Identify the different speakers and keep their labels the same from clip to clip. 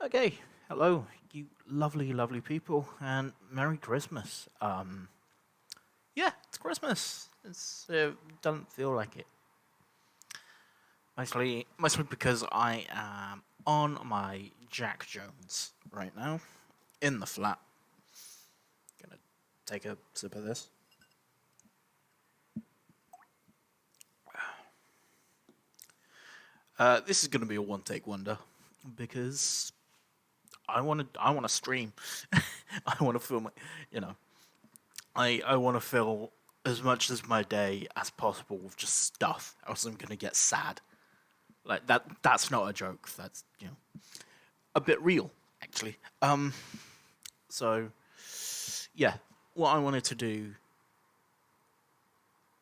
Speaker 1: Okay, hello, you lovely, lovely people, and Merry Christmas. Yeah, it's Christmas. It's doesn't feel like it. Mostly because I am on my Jack Jones right now in the flat. Gonna take a sip of this. This is gonna be a one-take wonder because I want to stream. I want to film, you know, I want to fill as much as my day as possible with just stuff, else I'm gonna get sad. Like that's not a joke. That's a bit real actually. So yeah, what I wanted to do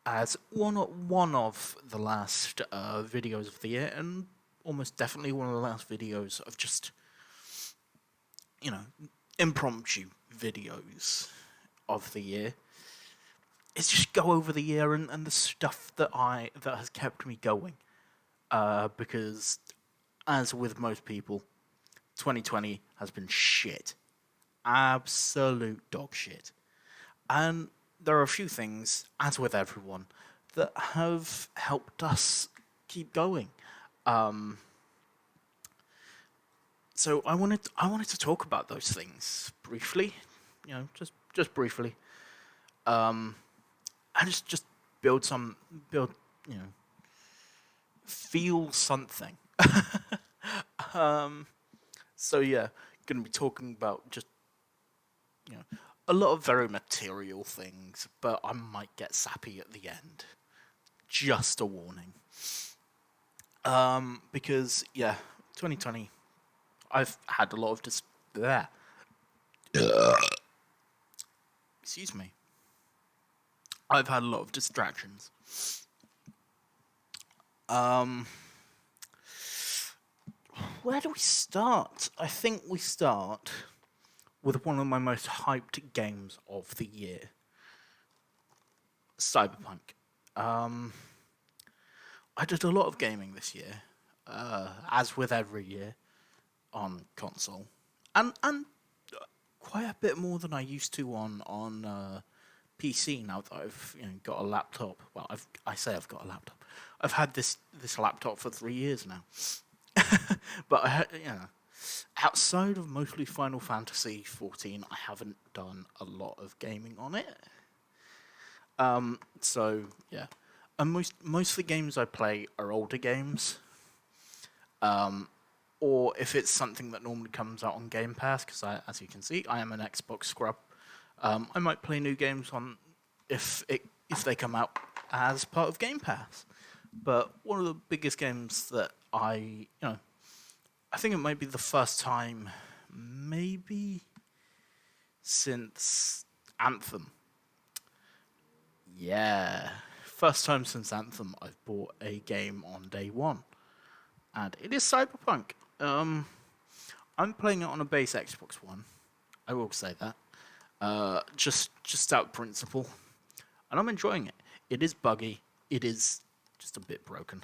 Speaker 1: as one of the last videos of the year, and almost definitely one of the last videos of just you know impromptu videos of the year, is just go over the year and the stuff that has kept me going. Because as with most people, 2020 has been shit. Absolute dog shit. And there are a few things, as with everyone, that have helped us keep going. Um, so I wanted to talk about those things briefly, just briefly. Um, and just build, you know, feel something. um, so yeah, gonna be talking about just you know a lot of very material things, but I might get sappy at the end. Just a warning. Because yeah, 2020, I've had a lot of there. Excuse me. I've had a lot of distractions. Um, where do we start? I think we start with one of my most hyped games of the year, Cyberpunk. Um, I did a lot of gaming this year, as with every year on console, and quite a bit more than I used to on PC. Now that I've got a laptop, well, I say I've got a laptop. I've had this laptop for 3 years now, but outside of mostly Final Fantasy 14, I haven't done a lot of gaming on it. So yeah, and most of the games I play are older games. Or if it's something that normally comes out on Game Pass, because as you can see, I am an Xbox scrub. I might play new games on if they come out as part of Game Pass. But one of the biggest games that I think it might be the first time, maybe since Anthem. Yeah, first time since Anthem I've bought a game on day one, and it is Cyberpunk. I'm playing it on a base Xbox One. I will say that. Just out of principle, and I'm enjoying it. It is buggy. It is just a bit broken,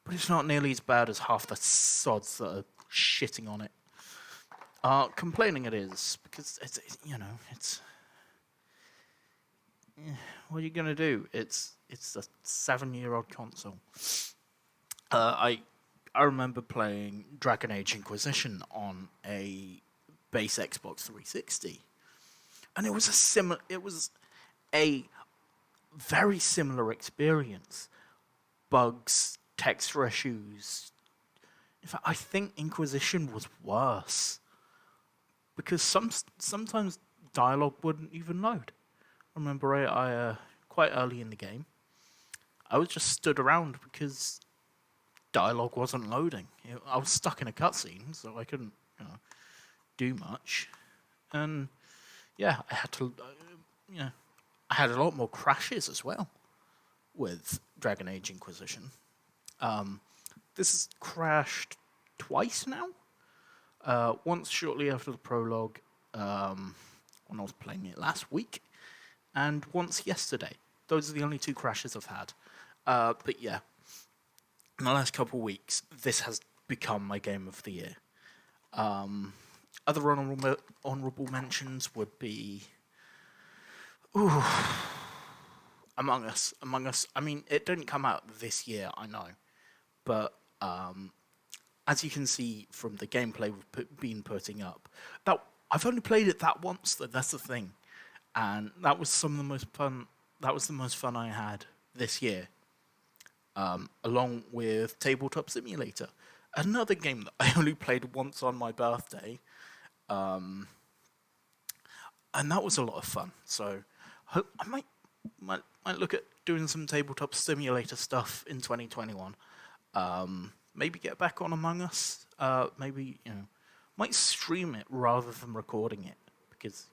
Speaker 1: but it's not nearly as bad as half the sods that are shitting on it. Complaining it is because it's what are you gonna do? It's a 7-year-old console. I remember playing Dragon Age Inquisition on a base Xbox 360, and it was a very similar experience. Bugs, texture issues. In fact, I think Inquisition was worse because sometimes dialogue wouldn't even load. I remember I quite early in the game, I was just stood around because dialogue wasn't loading. I was stuck in a cutscene, so I couldn't do much. And yeah, I had a lot more crashes as well with Dragon Age Inquisition. This has crashed twice now. Once shortly after the prologue, when I was playing it last week, and once yesterday. Those are the only two crashes I've had. But yeah, in the last couple of weeks, this has become my game of the year. Other honorable mentions would be Among Us. Among Us. I mean, it didn't come out this year, I know, but as you can see from the gameplay been putting up, that I've only played it that once. Though that's the thing, and that was some of the most fun. That was the most fun I had this year, along with Tabletop Simulator, another game that I only played once on my birthday, and that was a lot of fun. So I might look at doing some Tabletop Simulator stuff in 2021. Maybe get back on Among Us. Maybe might stream it rather than recording it because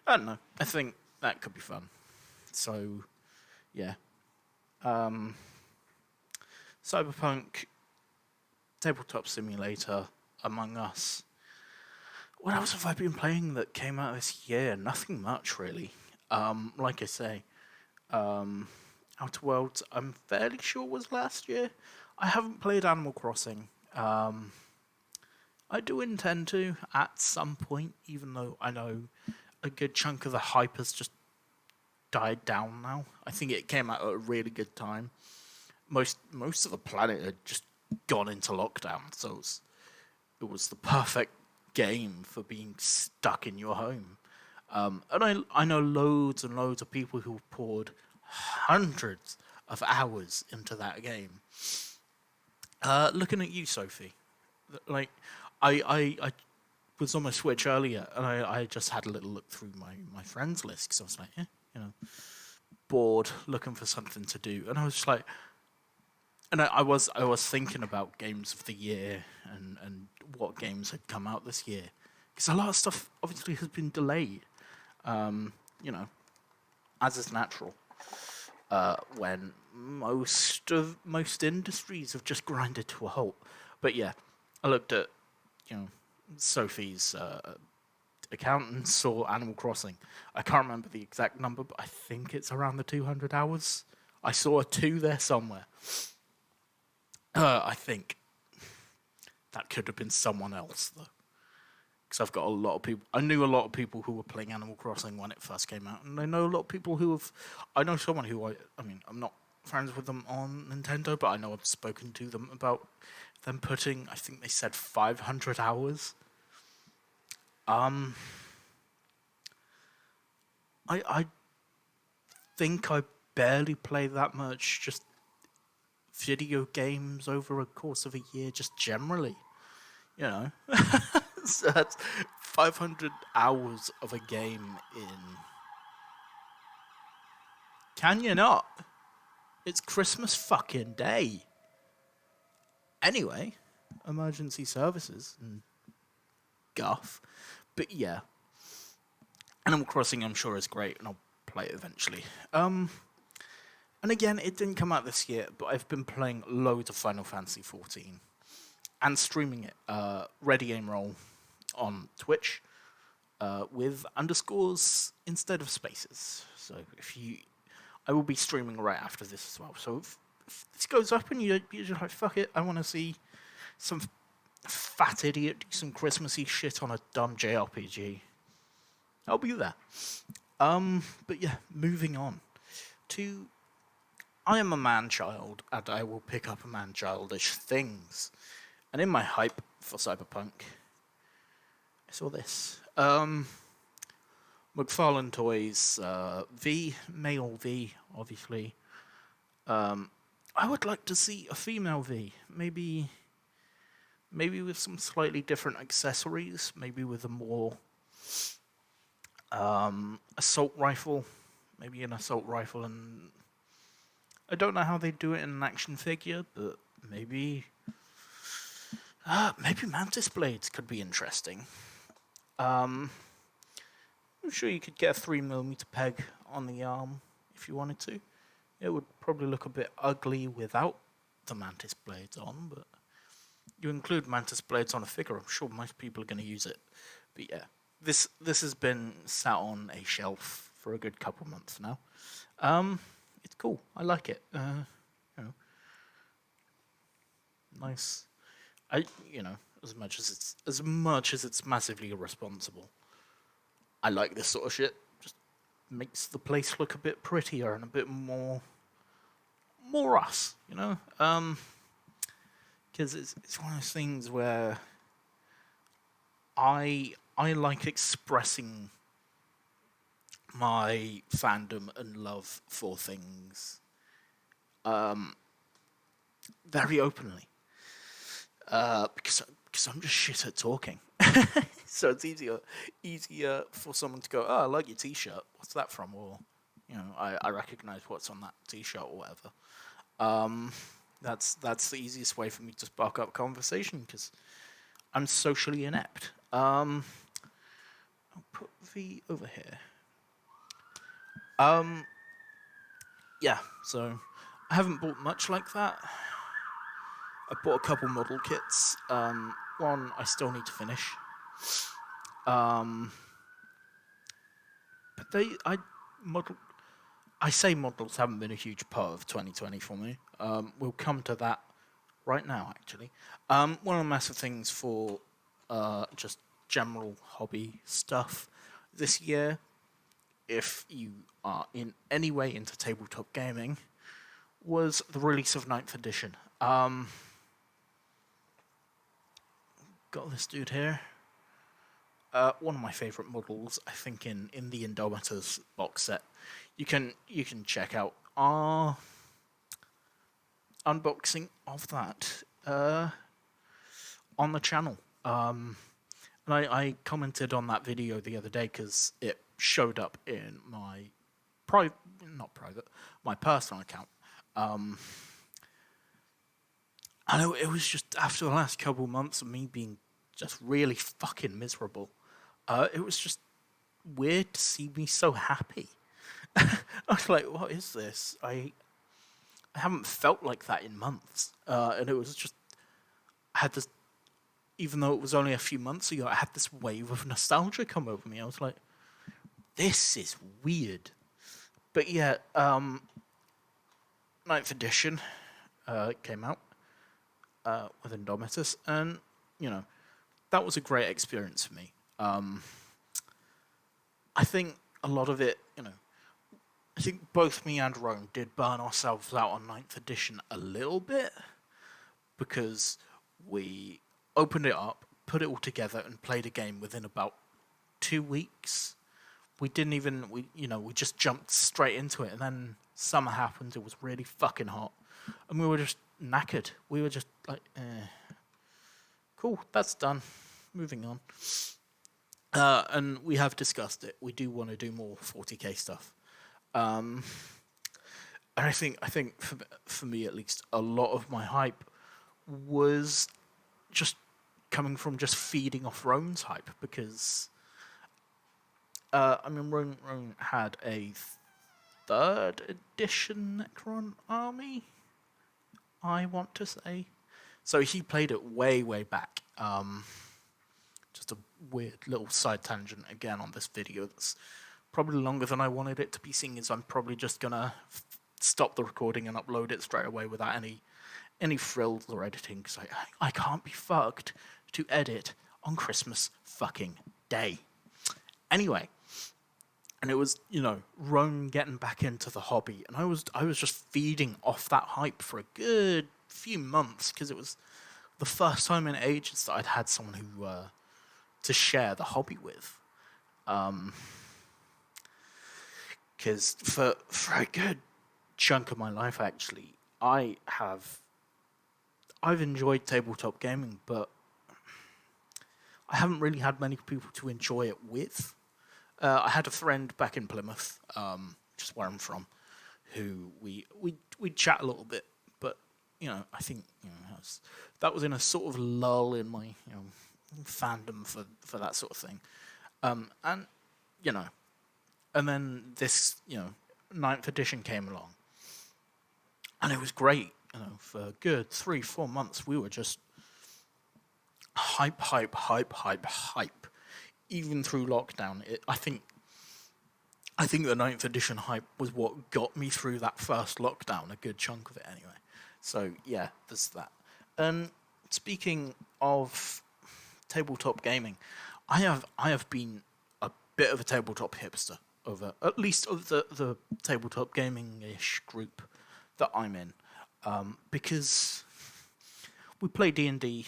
Speaker 1: I don't know. I think that could be fun. So yeah, Cyberpunk, Tabletop Simulator, Among Us. What else have I been playing that came out this year? Nothing much really. Like I say, Outer Worlds, I'm fairly sure was last year. I haven't played Animal Crossing. I do intend to at some point, even though I know a good chunk of the hype has just died down now. I think it came out at a really good time. Most of the planet had just gone into lockdown, so it was the perfect game for being stuck in your home. And I know loads and loads of people who poured hundreds of hours into that game. Looking at you, Sophie, like I was on my Switch earlier, and I just had a little look through my friends list because I was like, bored, looking for something to do, and I was just like, and I was thinking about games of the year and what games had come out this year because a lot of stuff obviously has been delayed, as is natural. When most industries have just grinded to a halt. But yeah, I looked at Sophie's account and saw Animal Crossing. I can't remember the exact number, but I think it's around the 200 hours. I saw a 2 there somewhere. I think that could have been someone else though, because I've got a lot of people. I knew a lot of people who were playing Animal Crossing when it first came out, and I know a lot of people who have. I know someone who I mean, I'm not friends with them on Nintendo, but I know I've spoken to them about them putting. I think they said 500 hours. I think I barely play that much. Just video games over a course of a year, just generally. So that's 500 hours of a game in. Can you not? It's Christmas fucking Day. Anyway, emergency services and guff. But yeah, Animal Crossing I'm sure is great and I'll play it eventually. And again, it didn't come out this year, but I've been playing loads of Final Fantasy XIV and streaming it. Ready Aim Roll on Twitch with underscores instead of spaces. So I will be streaming right after this as well. So if this goes up and you're just like, fuck it, I want to see some fat idiot do some Christmassy shit on a dumb JRPG, I'll be there. But yeah, moving on to I am a man-child, and I will pick up man-childish things. And in my hype for Cyberpunk, I saw this. McFarlane Toys male V, obviously. I would like to see a female V, maybe with some slightly different accessories, maybe with a more assault rifle, maybe an assault rifle, and I don't know how they do it in an action figure, but maybe mantis blades could be interesting. I'm sure you could get a 3mm peg on the arm if you wanted to. It would probably look a bit ugly without the mantis blades on, but you include mantis blades on a figure, I'm sure most people are going to use it. But yeah, this has been sat on a shelf for a good couple months now. It's cool. I like it. Nice. as much as it's massively irresponsible. I like this sort of shit. Just makes the place look a bit prettier and a bit more us, you know. Because it's one of those things where I like expressing my fandom and love for things very openly. Because I'm just shit at talking. So it's easier for someone to go, oh, I like your t-shirt. What's that from? Or, I recognize what's on that t-shirt or whatever. That's the easiest way for me to spark up conversation because I'm socially inept. I'll put V over here. Yeah, so I haven't bought much like that. I bought a couple model kits. One I still need to finish. But I say models haven't been a huge part of 2020 for me. We'll come to that right now, actually. One of the massive things for just general hobby stuff this year, if you are in any way into tabletop gaming, was the release of 9th edition. Got this dude here. One of my favourite models, I think, in the Indomitors box set. You can check out our unboxing of that on the channel. And I commented on that video the other day because it showed up in my my personal account. I know it was just after the last couple months of me being just really fucking miserable. It was just weird to see me so happy. I was like, what is this? I haven't felt like that in months. And it was just, I had this, even though it was only a few months ago, I had this wave of nostalgia come over me. I was like, this is weird. But yeah, 9th edition came out with Indomitus, and, that was a great experience for me. I think a lot of it, I think both me and Rome did burn ourselves out on 9th edition a little bit because we opened it up, put it all together, and played a game within about 2 weeks. We didn't even, we just jumped straight into it, and then summer happened, it was really fucking hot, and we were just knackered. We were just like, cool, that's done. Moving on. And we have discussed it. We do want to do more 40k stuff. And I think for me at least, a lot of my hype was just coming from just feeding off Rome's hype because Rome had a 3rd edition Necron army, I want to say. So he played it way, way back. Just a weird little side tangent again on this video that's probably longer than I wanted it to be, seeing as I'm probably just gonna stop the recording and upload it straight away without any frills or editing, because I can't be fucked to edit on Christmas fucking Day. Anyway, and it was, Rome getting back into the hobby, and I was just feeding off that hype for a good few months, because it was the first time in ages that I'd had someone who to share the hobby with. Because for a good chunk of my life, actually, I've enjoyed tabletop gaming, but I haven't really had many people to enjoy it with. I had a friend back in Plymouth, just where I'm from, who we'd chat a little bit, but I think that was in a sort of lull in my fandom for that sort of thing, and and then this 9th edition came along, and it was great. For a good 3-4 months, we were just hype, even through lockdown. I think the 9th edition hype was what got me through that first lockdown, a good chunk of it anyway. So yeah, there's that. And speaking of tabletop gaming, I have been a bit of a tabletop hipster over at least of the tabletop gaming ish group that I'm in, because we play D&D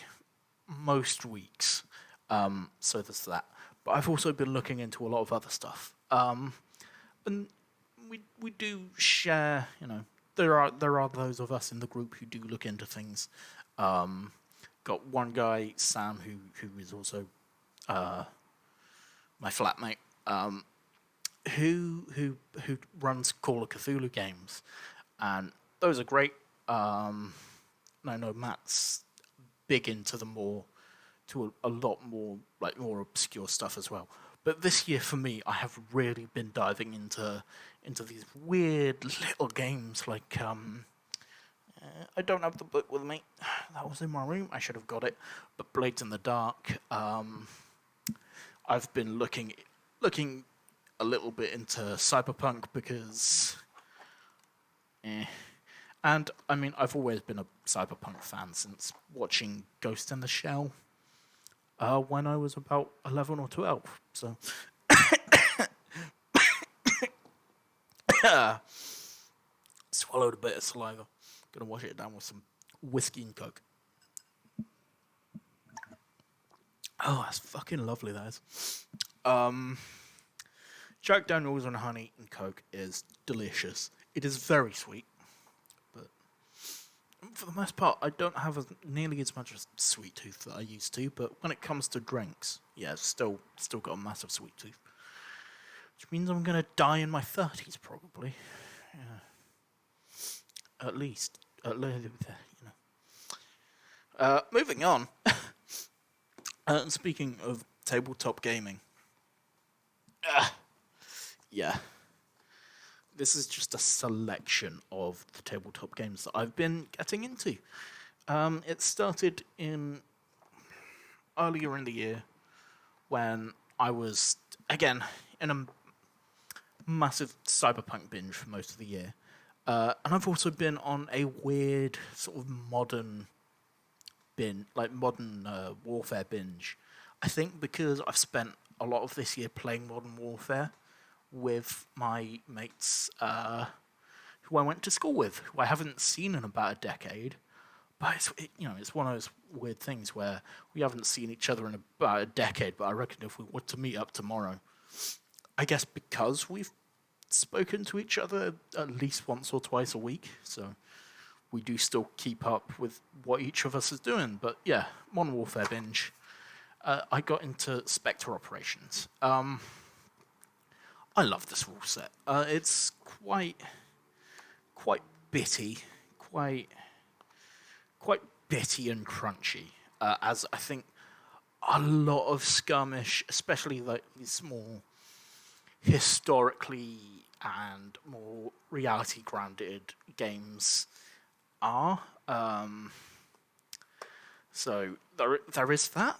Speaker 1: most weeks, so there's that. But I've also been looking into a lot of other stuff, and we do share. There are those of us in the group who do look into things. Got one guy, Sam, who is also my flatmate, who runs Call of Cthulhu games, and those are great. I know Matt's big into a lot more like more obscure stuff as well. But this year for me, I have really been diving into these weird little games like I don't have the book with me. That was in my room. I should have got it. But Blades in the Dark. I've been looking a little bit into cyberpunk because, and I mean I've always been a cyberpunk fan since watching Ghost in the Shell. When I was about 11 or 12, so swallowed a bit of saliva. Gonna wash it down with some whiskey and coke. Oh, that's fucking lovely, that is. Jack Daniels on honey and coke is delicious. It is very sweet, but for the most part, I don't have nearly as much a sweet tooth that I used to. But when it comes to drinks, yeah, still got a massive sweet tooth, which means I'm gonna die in my 30s probably. Yeah. At least, moving on. Speaking of tabletop gaming, yeah, this is just a selection of the tabletop games that I've been getting into. It started earlier in the year when I was again in a massive cyberpunk binge for most of the year. And I've also been on a weird sort of modern warfare binge. I think because I've spent a lot of this year playing Modern Warfare with my mates who I went to school with, who I haven't seen in about a decade. But it's one of those weird things where we haven't seen each other in about a decade, but I reckon if we were to meet up tomorrow, I guess because we've spoken to each other at least once or twice a week, so we do still keep up with what each of us is doing. But yeah, Modern Warfare binge. I got into Spectre Operations. I love this rule set. It's quite bitty, quite bitty and crunchy. As I think a lot of skirmish, especially like these more historically and more reality grounded games are. So there is that.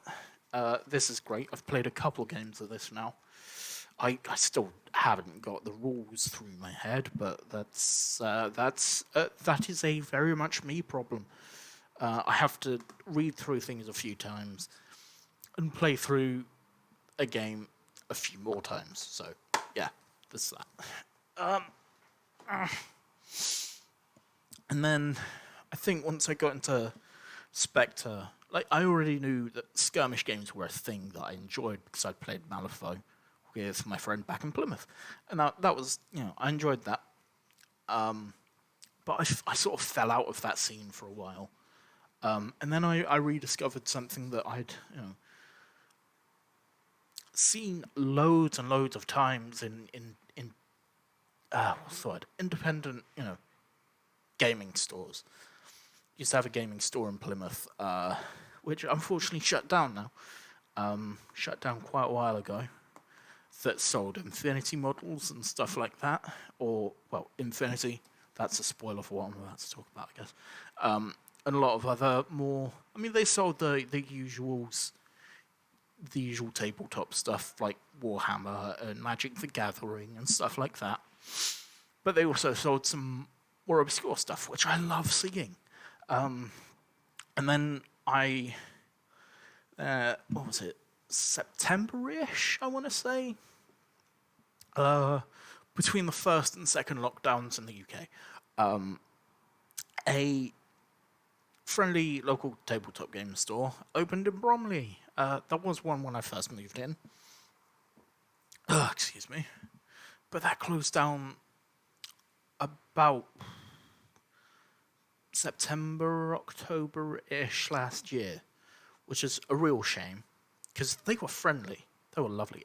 Speaker 1: This is great. I've played a couple games of this now. I still haven't got the rules through my head, but that is a very much me problem. I have to read through things a few times and play through a game a few more times. So yeah, there's that. And then I think once I got into Spectre, like I already knew that skirmish games were a thing that I enjoyed because I'd played Malifaux with my friend back in Plymouth, and that was I enjoyed that. But I sort of fell out of that scene for a while, and then I rediscovered something that I'd seen loads and loads of times in what's the word? Independent gaming stores. Used to have a gaming store in Plymouth, which unfortunately shut down now. Shut down quite a while ago. That sold Infinity models and stuff like that. Or, well, Infinity, that's a spoiler for what I'm about to talk about, I guess. And a lot of other more... I mean, they sold the usuals, the usual tabletop stuff like Warhammer and Magic the Gathering and stuff like that. But they also sold some more obscure stuff, which I love seeing. And then what was it? September-ish, I want to say. Uh, Between the first and second lockdowns in the UK, a friendly local tabletop game store opened in Bromley. There was one when I first moved in. Excuse me. But that closed down about September, October-ish last year, which is a real shame because they were friendly. They were lovely.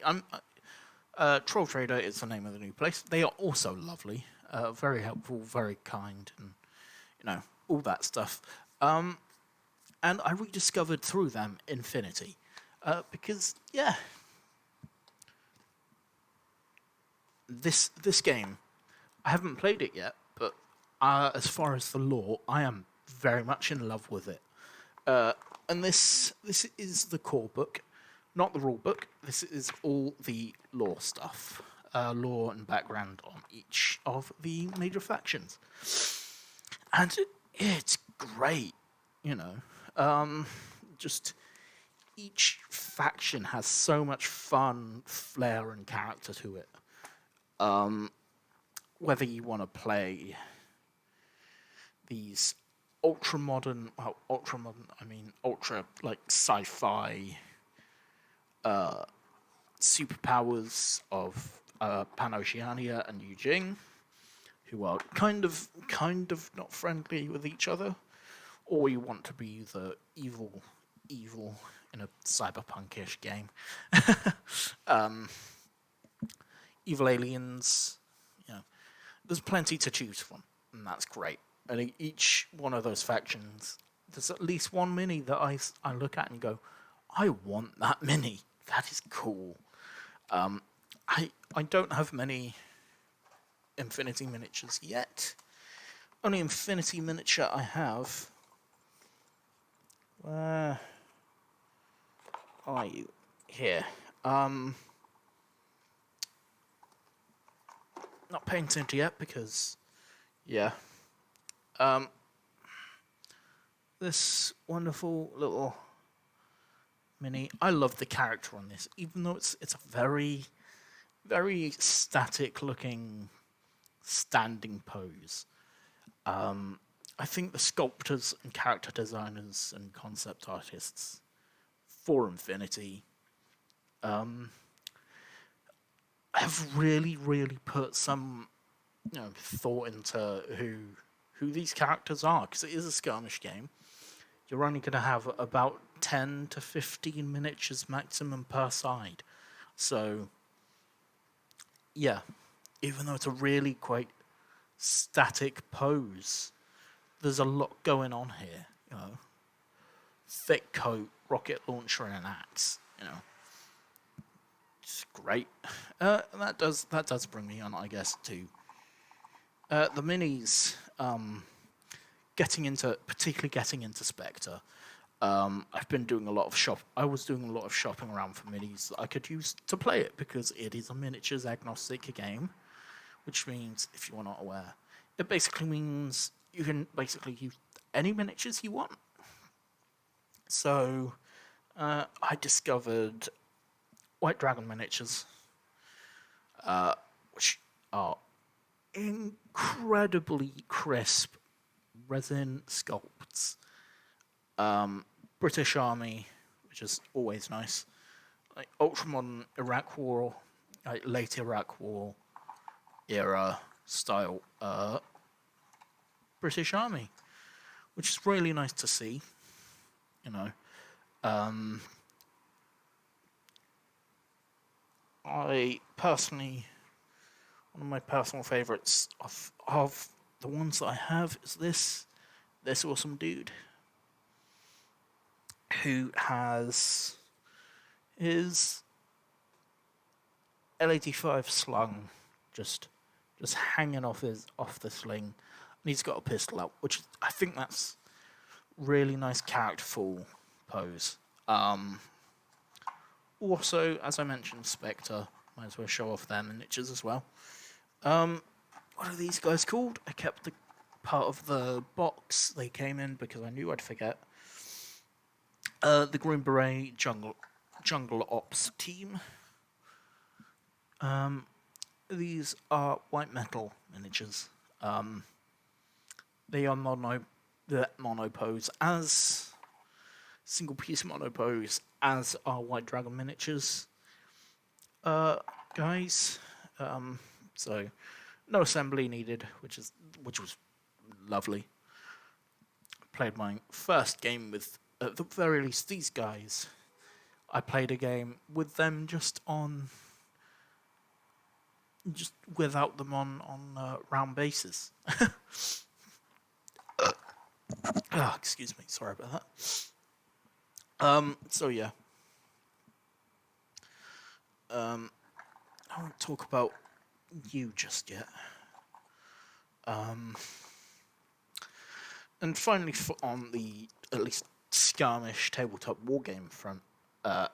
Speaker 1: Troll Trader is the name of the new place. They are also lovely, very helpful, very kind, and all that stuff. And I rediscovered through them Infinity, because this game, I haven't played it yet, but as far as the lore, I am very much in love with it. And this is the core book, not the rule book. This is all the lore stuff, lore and background on each of the major factions, and it's great. Just each faction has so much fun, flair, and character to it. Whether you want to play these ultra modern, I mean ultra like sci-fi superpowers of Pan-Oceania and Eugene, who are kind of not friendly with each other, or you want to be the evil in a cyberpunkish game. Evil aliens, there's plenty to choose from, and that's great. And each one of those factions, there's at least one mini that I look at and go, I want that mini. That is cool. I don't have many Infinity miniatures yet. Only Infinity miniature I have. Where are you? Here. Not painted yet because, this wonderful little mini. I love the character on this, even though it's a very, very static looking standing pose. I think the sculptors and character designers and concept artists for Infinity have really, really put some thought into who these characters are, because it is a skirmish game. You're only going to have about 10 to 15 miniatures maximum per side. So, even though it's a really quite static pose, there's a lot going on here. Thick coat, rocket launcher, and an axe. It's great. That does bring me on, I guess, to the minis. Particularly getting into Spectre. I've been doing a lot of I was doing a lot of shopping around for minis that I could use to play it, because it is a miniatures agnostic game, which means, if you are not aware, it basically means you can basically use any miniatures you want. So I discovered White Dragon miniatures, which are incredibly crisp resin sculpts. British Army, which is always nice. Like ultra-modern Iraq War, like late Iraq War era style British Army, which is really nice to see. I personally, one of my personal favourites of the ones that I have is this awesome dude who has his L85 slung just hanging off the sling, and he's got a pistol out, which I think that's really nice characterful pose. Also, as I mentioned, Spectre, might as well show off their miniatures as well. What are these guys called? I kept the part of the box they came in because I knew I'd forget. The Green Beret Jungle Ops team. These are white metal miniatures. They are monopose as single piece monopose as are White Dragon miniatures. Guys, so no assembly needed, which was lovely. Played my first game with, at the very least, these guys. I played a game with them just without them on round basis. Excuse me, sorry about that. So yeah. I won't talk about you just yet. And finally, on the at least skirmish tabletop wargame front, a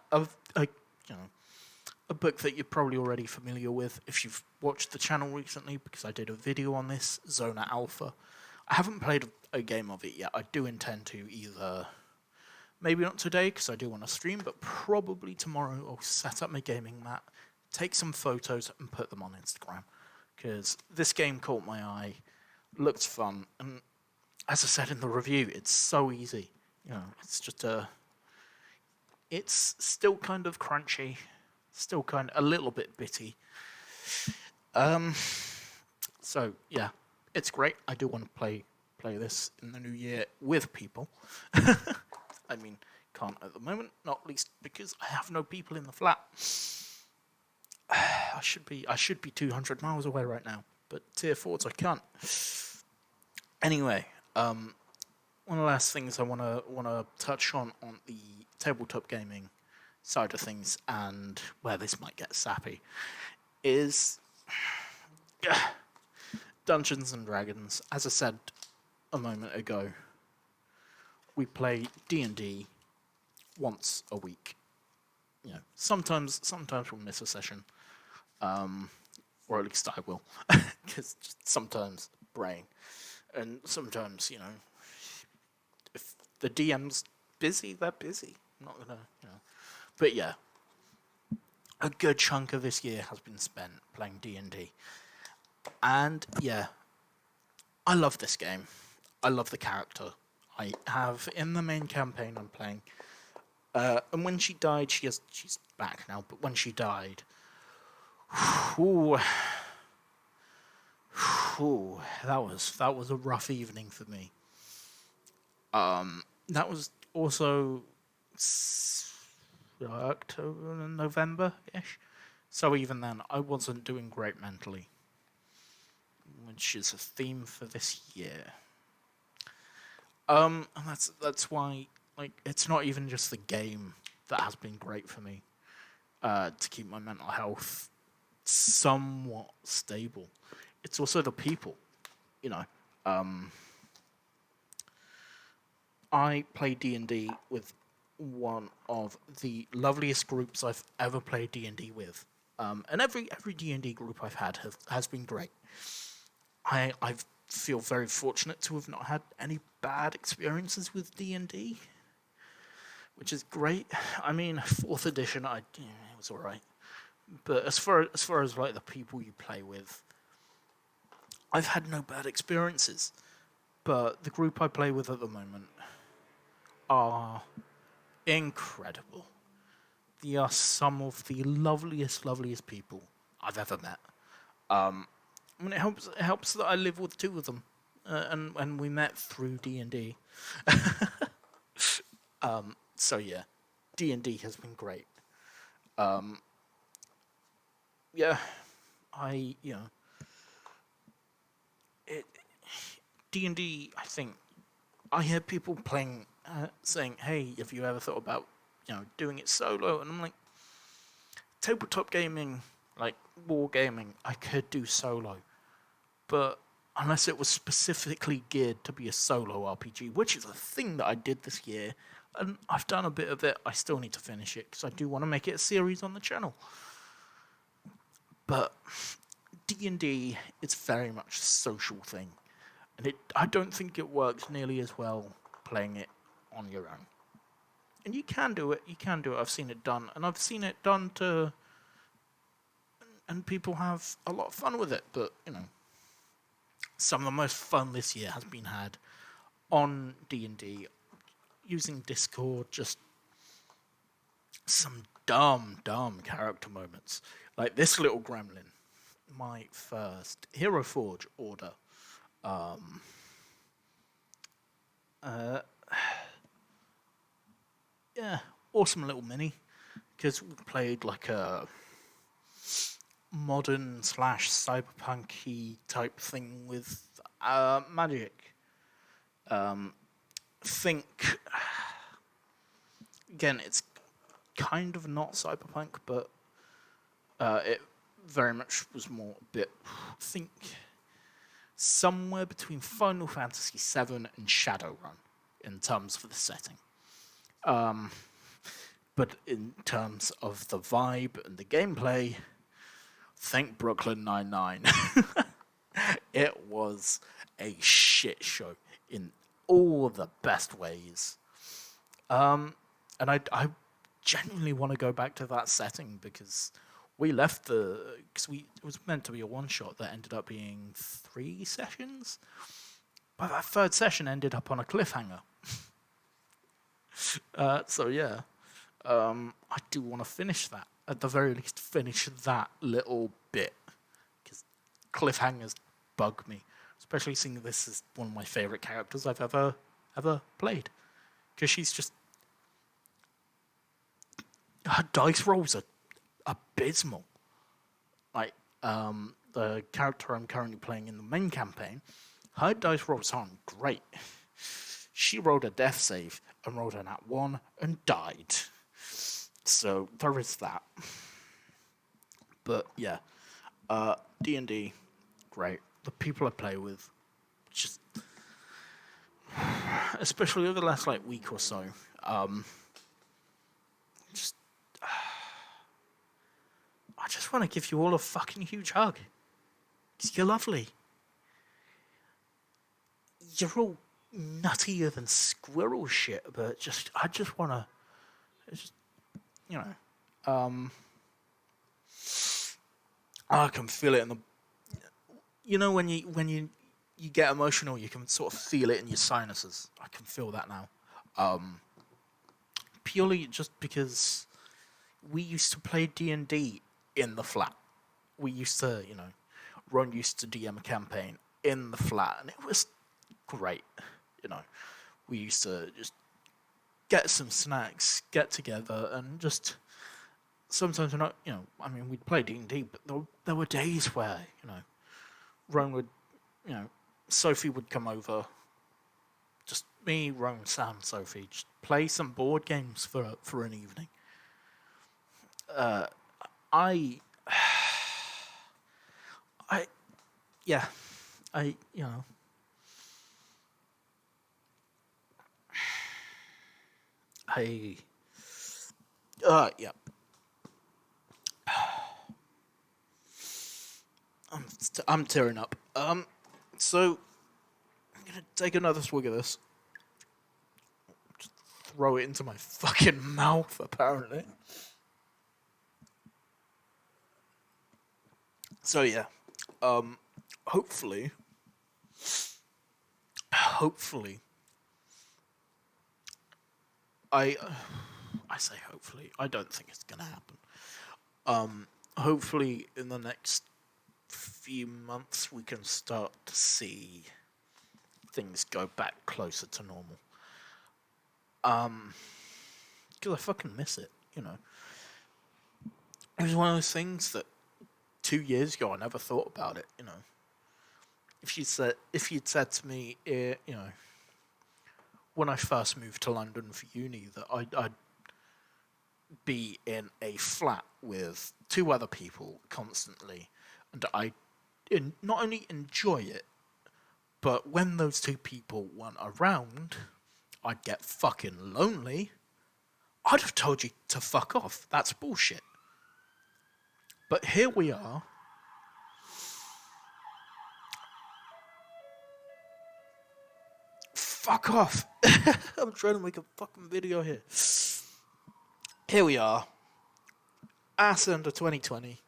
Speaker 1: book that you're probably already familiar with if you've watched the channel recently, because I did a video on this, Zona Alpha. I haven't played a game of it yet. I do intend to either, maybe not today because I do want to stream, but probably tomorrow I'll set up my gaming mat, take some photos and put them on Instagram, because this game caught my eye, looked fun, and as I said in the review, it's so easy. It's just it's still kind of crunchy, still kind of a little bit bitty. So yeah, it's great. I do want to play this in the new year with people. I mean, can't at the moment, not least because I have no people in the flat. I should be 200 miles away right now, but tier 4s I can't. Anyway, one of the last things I want to touch on the tabletop gaming side of things, and where this might get sappy, is Dungeons and Dragons. As I said a moment ago, we play D&D once a week. Sometimes we'll miss a session, or at least I will, because sometimes brain, and sometimes if the DM's busy, they're busy. I'm not gonna, but yeah, a good chunk of this year has been spent playing D&D, and yeah, I love this game. I love the character I have in the main campaign I'm playing. And when she died, she's back now. But when she died, that was a rough evening for me. That was also October, November-ish. So even then, I wasn't doing great mentally, which is a theme for this year. And that's why, it's not even just the game that has been great for me to keep my mental health somewhat stable. It's also the people, I play D&D with one of the loveliest groups I've ever played D&D with. And every D&D group I've had has been great. I feel very fortunate to have not had any bad experiences with D&D, which is great. I mean, 4th edition, it was all right. But as far as the people you play with, I've had no bad experiences. But the group I play with at the moment are incredible. They are some of the loveliest people I've ever met. It helps that I live with 2 of them, and we met through D&D. So yeah, D&D has been great. D&D, I think, I hear people playing, saying, hey, have you ever thought about, doing it solo? And I'm like, tabletop gaming, like wargaming, I could do solo. But unless it was specifically geared to be a solo RPG, which is a thing that I did this year, and I've done a bit of it, I still need to finish it, because I do want to make it a series on the channel. But D&D is very much a social thing, and I don't think it works nearly as well playing it on your own. And you can do it. You can do it. I've seen it done, and I've seen it done to, and people have a lot of fun with it. But some of the most fun this year has been had on D&D using Discord. Just some dumb character moments, like this little gremlin. My first Hero Forge order. Yeah, awesome little mini, because we played like a modern / cyberpunky type thing with magic. Think again, it's kind of not cyberpunk, but it very much was more a bit. Think somewhere between Final Fantasy VII and Shadowrun in terms of the setting. But in terms of the vibe and the gameplay, think Brooklyn Nine-Nine. It was a shit show in all the best ways. And I genuinely want to go back to that setting, because we left because it was meant to be a one-shot that ended up being 3 sessions. But that 3rd session ended up on a cliffhanger. So yeah, I do want to finish that. At the very least, finish that little bit, because cliffhangers bug me, especially seeing this is one of my favorite characters I've ever played, because she's just, her dice rolls are abysmal. Like the character I'm currently playing in the main campaign, her dice rolls aren't great. She rolled a death save and rolled a nat 1 and died. So there is that. But yeah, D&D, great. The people I play with, just, especially over the last week or so, just, I just want to give you all a fucking huge hug. 'Cause you're lovely. You're all nuttier than squirrel shit, but I just want to, I can feel it in the, when you get emotional, you can sort of feel it in your sinuses. I can feel that now. Purely just because we used to play D&D in the flat. We used to, Ron used to DM a campaign in the flat, and it was great. We used to just get some snacks, get together, and just sometimes we're not, we'd play D&D, but there were days where, Ron would, Sophie would come over, just me, Ron, Sam, Sophie, just play some board games for an evening. Yeah. I'm tearing up. So I'm gonna take another swig of this. Just throw it into my fucking mouth, apparently. So yeah, hopefully, I say hopefully. I don't think it's gonna happen. Hopefully, in the next few months, we can start to see things go back closer to normal. Because I fucking miss it. It was one of those things that 2 years ago I never thought about it. If you'd said to me, when I first moved to London for uni, that I'd be in a flat with 2 other people constantly, and I not only enjoy it, but when those 2 people weren't around, I'd get fucking lonely. I'd have told you to fuck off. That's bullshit. But here we are. Fuck off. I'm trying to make a fucking video here. here we are, ass end of 2020,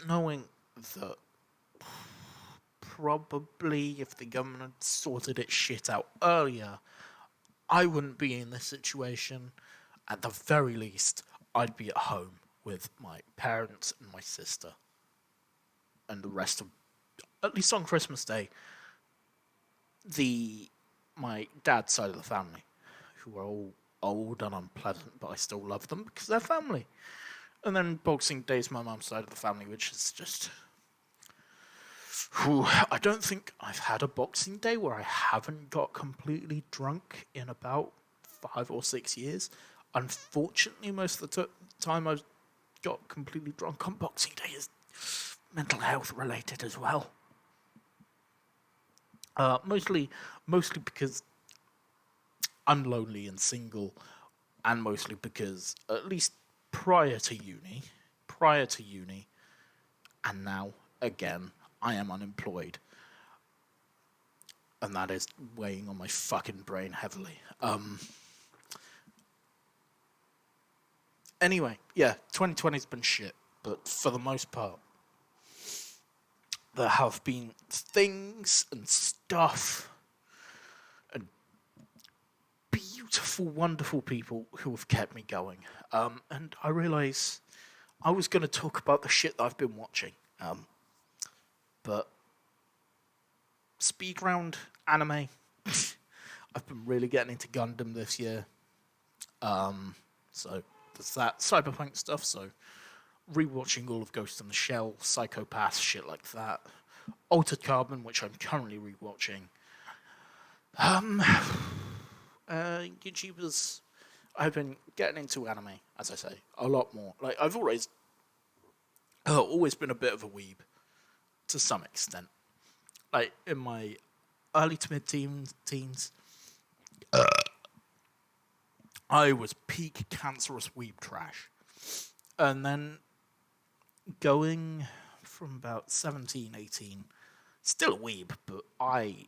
Speaker 1: knowing that probably if the government had sorted its shit out earlier, I wouldn't be in this situation. At the very least, I'd be at home with my parents and my sister. And the rest of, at least on Christmas Day, my dad's side of the family, who are all old and unpleasant, but I still love them because they're family. And then Boxing Day's my mum's side of the family, which is just... I don't think I've had a Boxing Day where I haven't got completely drunk in about 5 or 6 years. Unfortunately, most of the time I've got completely drunk on Boxing Day is mental health related as well. Mostly because I'm lonely and single, and mostly because, at least prior to uni, and now, again, I am unemployed. And that is weighing on my fucking brain heavily. Anyway, yeah, 2020's been shit, but for the most part, there have been things and stuff and beautiful, wonderful people who have kept me going. And I realise I was going to talk about the shit that I've been watching. But speed round anime. I've been really getting into Gundam this year. So there's that cyberpunk stuff. So rewatching all of Ghost in the Shell, Psychopath, shit like that. Altered Carbon, which I'm currently rewatching. YouTubers. I've been getting into anime, as I say, a lot more. Like I've always been a bit of a weeb. To some extent. Like, in my early to mid-teens, I was peak cancerous weeb trash. And then, going from about 17, 18, still a weeb, but I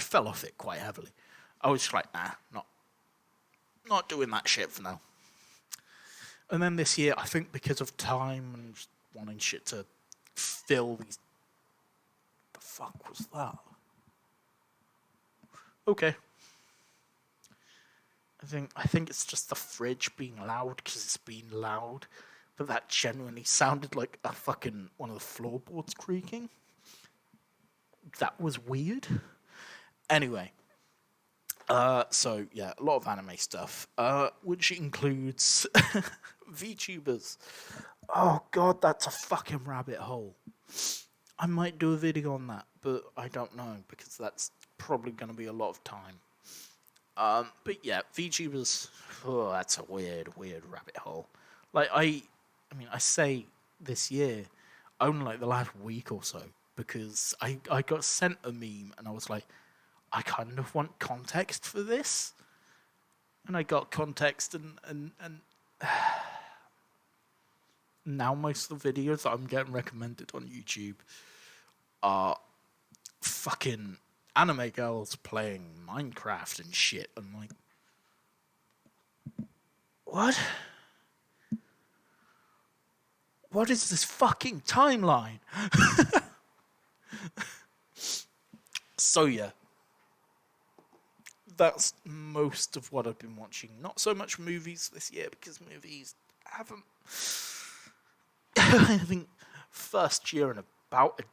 Speaker 1: fell off it quite heavily. I was just like, not doing that shit for now. And then this year, I think because of time and just wanting shit to fill these... fuck was that? Okay. I think it's just the fridge being loud because it's been loud, but that genuinely sounded like a fucking one of the floorboards creaking. That was weird. Anyway, so yeah, a lot of anime stuff, which includes VTubers. Oh god, that's a fucking rabbit hole. I might do a video on that, but I don't know, because that's probably going to be a lot of time. But yeah, VTubers, that's a weird rabbit hole. Like, I say this year, only like the last week or so, because I got sent a meme, and I was like, I kind of want context for this. And I got context, and now most of the videos that I'm getting recommended on YouTube are fucking anime girls playing Minecraft and shit. I'm like, what? What is this fucking timeline? So yeah, that's most of what I've been watching. Not so much movies this year, because movies haven't... I think first year in about a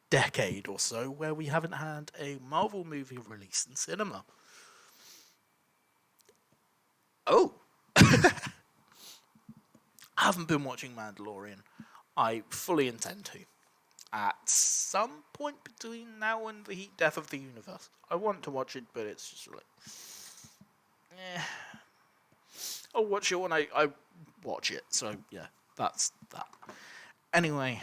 Speaker 1: decade or so where we haven't had a Marvel movie released in cinema. Oh. I haven't been watching Mandalorian. I fully intend to. At some point between now and the death of the universe. I want to watch it, but it's just like... I'll watch it when I watch it. So, yeah, that's that. Anyway,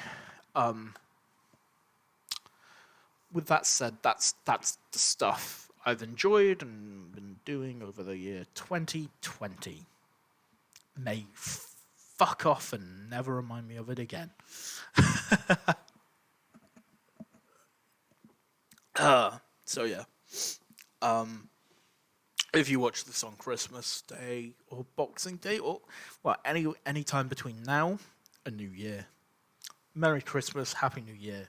Speaker 1: with that said, that's the stuff I've enjoyed and been doing over the year 2020. May fuck off and never remind me of it again. So yeah. if you watch this on Christmas Day or Boxing Day or well any time between now and New Year. Merry Christmas, Happy New Year,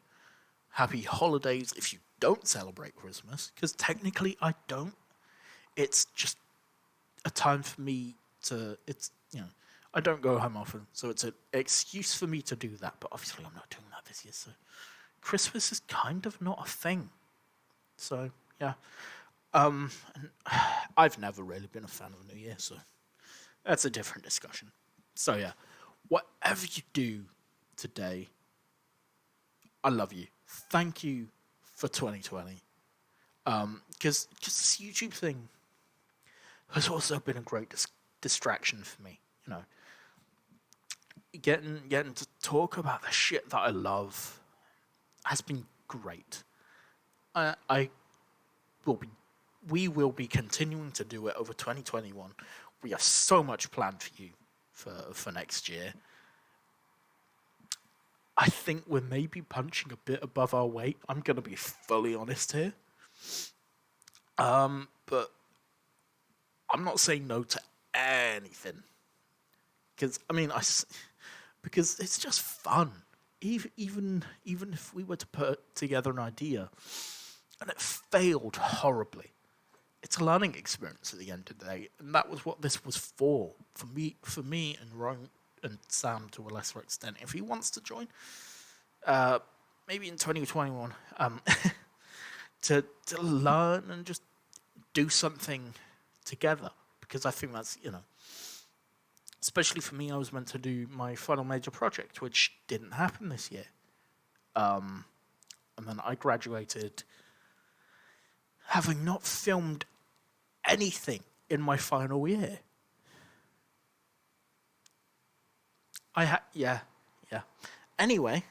Speaker 1: Happy Holidays if you don't celebrate Christmas, because technically I don't. It's just a time for me to, I don't go home often, so it's an excuse for me to do that, but obviously I'm not doing that this year, so Christmas is kind of not a thing. So, yeah. And I've never really been a fan of New Year, so that's a different discussion. So, yeah, whatever you do today, I love you. Thank you for 2020. Because this YouTube thing has also been a great distraction for me. Getting to talk about the shit that I love has been great. I will be. We will be continuing to do it over 2021. We have so much planned for you for next year. I think we're maybe punching a bit above our weight. I'm going to be fully honest here. But I'm not saying no to anything. Because, because it's just fun. Even if we were to put together an idea and it failed horribly, it's a learning experience at the end of the day. And that was what this was for me and Ryan and Sam to a lesser extent. If he wants to join, maybe in 2021, to learn and just do something together. Because I think that's, especially for me, I was meant to do my final major project, which didn't happen this year. And then I graduated having not filmed anything in my final year. Yeah. Anyway,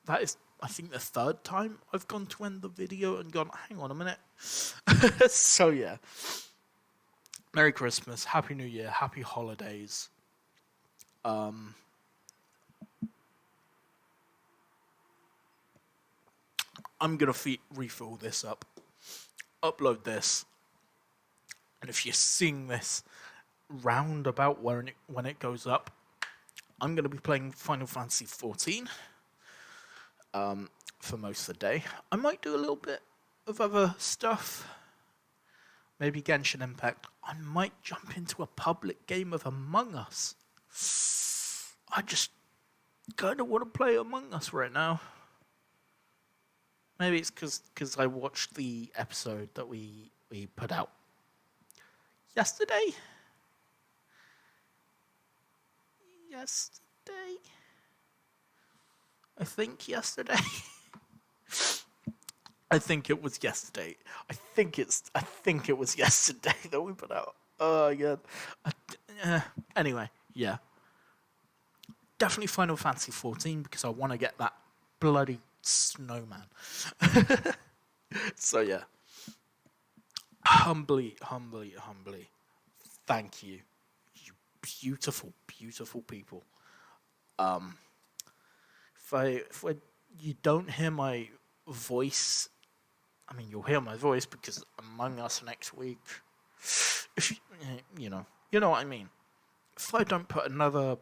Speaker 1: that is, I think, the third time I've gone to end the video and gone, hang on a minute. So, yeah. Merry Christmas, Happy New Year, Happy Holidays. I'm going to refill this up, upload this, and if you're seeing this round about when it goes up, I'm going to be playing Final Fantasy XIV for most of the day. I might do a little bit of other stuff, maybe Genshin Impact. I might jump into a public game of Among Us. I just kind of want to play Among Us right now. Maybe it's because I watched the episode that we put out yesterday. I think yesterday. I think it was yesterday. I think it was yesterday that we put out. Oh, yeah. Anyway, yeah. Definitely Final Fantasy XIV because I want to get that bloody snowman. So, yeah. Humbly, thank you. You beautiful, beautiful people. If you don't hear my voice, you'll hear my voice because Among Us next week. If you know what I mean. If I don't put another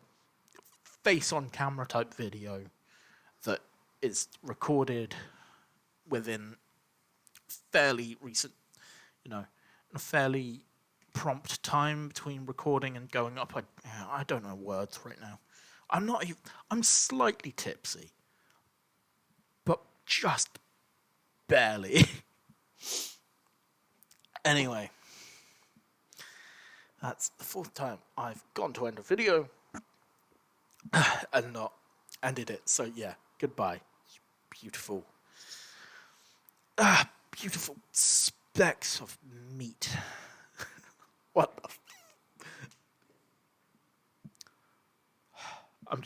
Speaker 1: face on camera type video that is recorded within fairly recent, a fairly prompt time between recording and going up, I don't know words right now. I'm slightly tipsy, but just barely. Anyway, that's the fourth time I've gone to end a video and not ended it. So yeah, goodbye, you beautiful, beautiful specks of meat. What the I'm